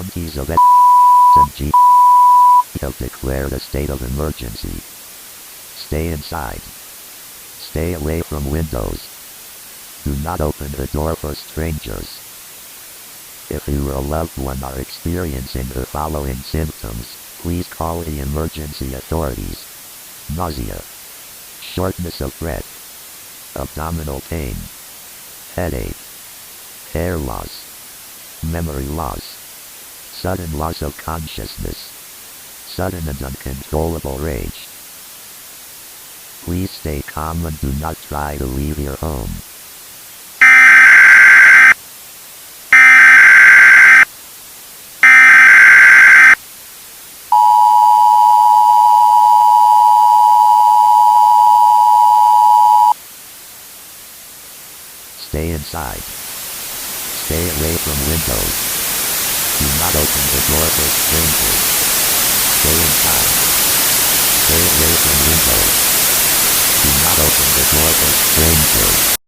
counties of EAS and G have declared a state of emergency. Stay inside. Stay away from windows. Do not open the door for strangers. If you or a loved one are experiencing the following symptoms, please call the emergency authorities. Nausea, shortness of breath, abdominal pain, headache, hair loss, memory loss, sudden loss of consciousness, sudden and uncontrollable rage. Please stay calm and do not try to leave your home. Stay inside. Stay away from windows. Do not open the door for strangers. Stay inside. Stay away from windows. Do not open the door for strangers.